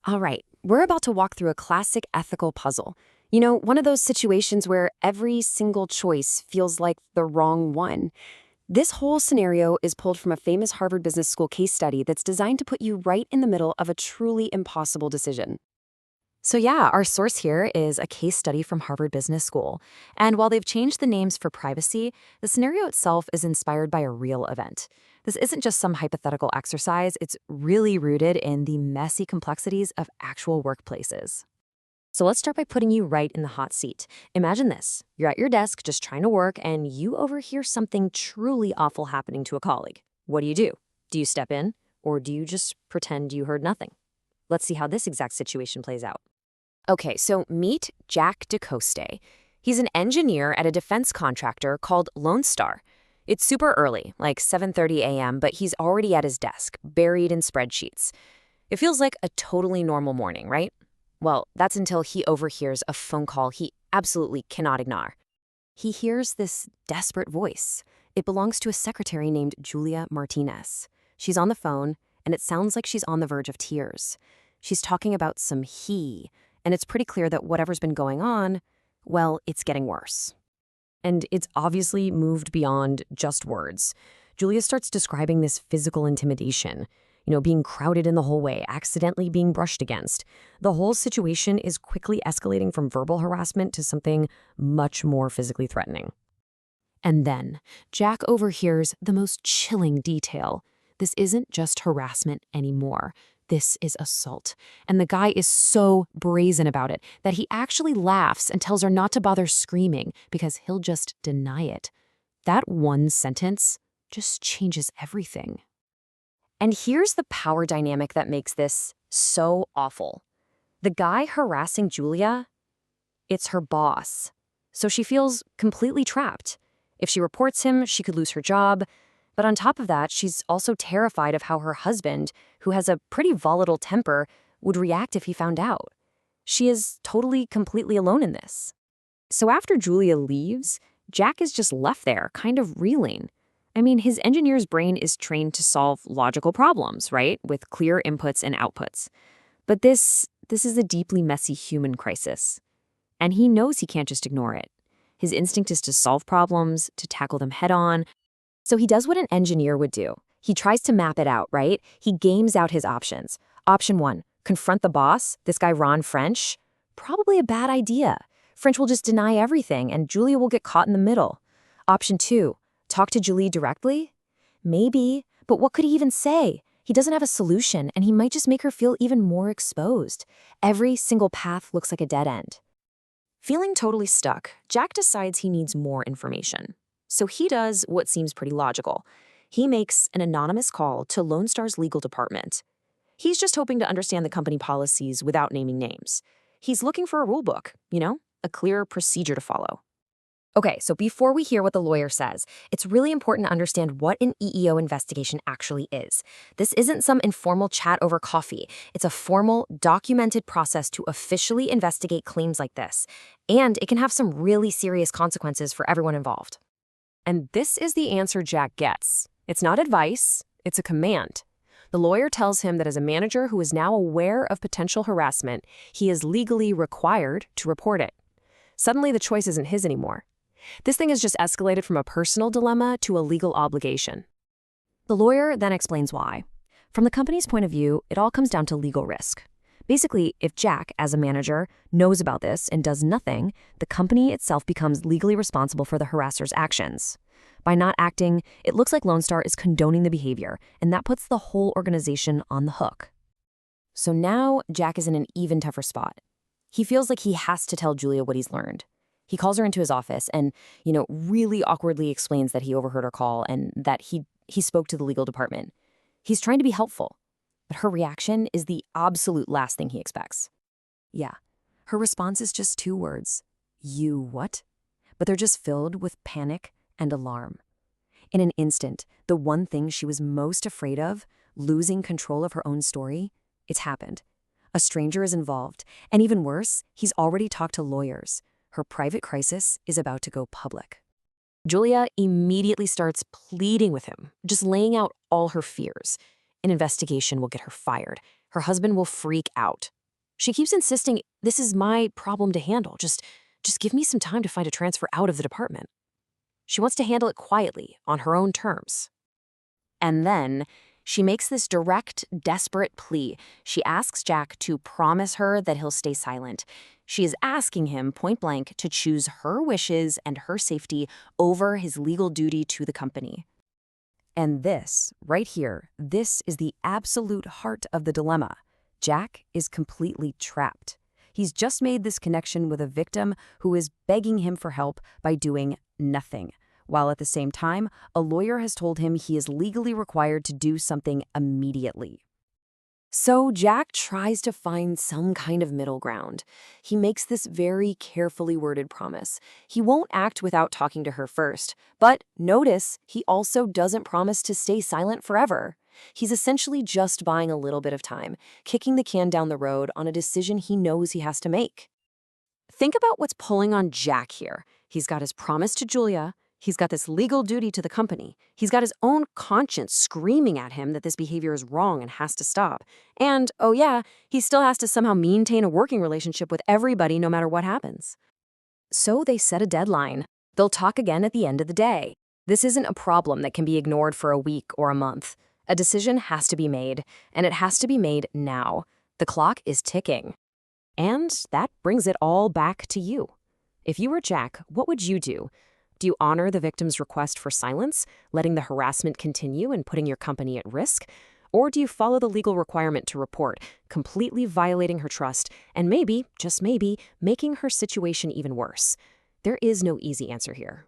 All right, we're about to walk through a classic ethical puzzle. One of those situations where every single choice feels like the wrong one. This whole scenario is pulled from a famous Harvard Business School case study that's designed to put you right in the middle of a truly impossible decision. So, yeah, our source here is a case study from Harvard Business School. And while they've changed the names for privacy, the scenario itself is inspired by a real event. This isn't just some hypothetical exercise, it's really rooted in the messy complexities of actual workplaces. So let's start by putting you right in the hot seat. Imagine this. You're at your desk just trying to work and you overhear something truly awful happening to a colleague. What do you do? Do you step in or do you just pretend you heard nothing? Let's see how this exact situation plays out. Okay, so meet Jack DeCoste. He's an engineer at a defense contractor called Lonestar. It's super early, like 7:30 a.m., but he's already at his desk, buried in spreadsheets. It feels like a totally normal morning, right? Well, that's until he overhears a phone call he absolutely cannot ignore. He hears this desperate voice. It belongs to a secretary named Julia Martinez. She's on the phone, and it sounds like she's on the verge of tears. She's talking about some and it's pretty clear that whatever's been going on, well, it's getting worse. And it's obviously moved beyond just words. Julia starts describing this physical intimidation, being crowded in the hallway, accidentally being brushed against. The whole situation is quickly escalating from verbal harassment to something much more physically threatening. And then Jack overhears the most chilling detail. This isn't just harassment anymore. This is assault. And the guy is so brazen about it that he actually laughs and tells her not to bother screaming because he'll just deny it. That one sentence just changes everything. And here's the power dynamic that makes this so awful. The guy harassing Julia, it's her boss. So she feels completely trapped. If she reports him, she could lose her job. But on top of that, she's also terrified of how her husband, who has a pretty volatile temper, would react if he found out. She is totally, completely alone in this. So after Julia leaves, Jack is just left there, kind of reeling. I mean, his engineer's brain is trained to solve logical problems, right? With clear inputs and outputs. But this is a deeply messy human crisis. And he knows he can't just ignore it. His instinct is to solve problems, to tackle them head on. So he does what an engineer would do. He tries to map it out, right? He games out his options. Option 1, confront the boss, this guy Ron French. Probably a bad idea. French will just deny everything and Julia will get caught in the middle. Option 2, talk to Julie directly? Maybe, but what could he even say? He doesn't have a solution and he might just make her feel even more exposed. Every single path looks like a dead end. Feeling totally stuck, Jack decides he needs more information. So he does what seems pretty logical. He makes an anonymous call to Lone Star's legal department. He's just hoping to understand the company policies without naming names. He's looking for a rule book, a clear procedure to follow. Okay, so before we hear what the lawyer says, it's really important to understand what an EEO investigation actually is. This isn't some informal chat over coffee. It's a formal, documented process to officially investigate claims like this. And it can have some really serious consequences for everyone involved. And this is the answer Jack gets. It's not advice, it's a command. The lawyer tells him that as a manager who is now aware of potential harassment, he is legally required to report it. Suddenly, the choice isn't his anymore. This thing has just escalated from a personal dilemma to a legal obligation. The lawyer then explains why. From the company's point of view, it all comes down to legal risk. Basically, if Jack, as a manager, knows about this and does nothing, the company itself becomes legally responsible for the harasser's actions. By not acting, it looks like Lonestar is condoning the behavior, and that puts the whole organization on the hook. So now Jack is in an even tougher spot. He feels like he has to tell Julia what he's learned. He calls her into his office and, really awkwardly explains that he overheard her call and that he spoke to the legal department. He's trying to be helpful. But her reaction is the absolute last thing he expects. Yeah, her response is just 2 words. You what? But they're just filled with panic and alarm. In an instant, the one thing she was most afraid of, losing control of her own story, it's happened. A stranger is involved, and even worse, he's already talked to lawyers. Her private crisis is about to go public. Julia immediately starts pleading with him, just laying out all her fears. An investigation will get her fired. her husband will freak out. She keeps insisting, "This is my problem to handle. Just give me some time to find a transfer out of the department." She wants to handle it quietly, on her own terms. And then she makes this direct, desperate plea. She asks Jack to promise her that he'll stay silent. She is asking him, point blank, to choose her wishes and her safety over his legal duty to the company. And this, right here, this is the absolute heart of the dilemma. Jack is completely trapped. He's just made this connection with a victim who is begging him for help by doing nothing, while at the same time, a lawyer has told him he is legally required to do something immediately. So Jack tries to find some kind of middle ground. He makes this very carefully worded promise. He won't act without talking to her first, but notice he also doesn't promise to stay silent forever. He's essentially just buying a little bit of time, kicking the can down the road on a decision he knows he has to make. Think about what's pulling on Jack here. He's got his promise to Julia. He's got this legal duty to the company. He's got his own conscience screaming at him that this behavior is wrong and has to stop. And, oh yeah, he still has to somehow maintain a working relationship with everybody no matter what happens. So they set a deadline. They'll talk again at the end of the day. This isn't a problem that can be ignored for a week or a month. A decision has to be made, and it has to be made now. The clock is ticking. And that brings it all back to you. If you were Jack, what would you do? Do you honor the victim's request for silence, letting the harassment continue and putting your company at risk? Or do you follow the legal requirement to report, completely violating her trust and maybe, just maybe, making her situation even worse? There is no easy answer here.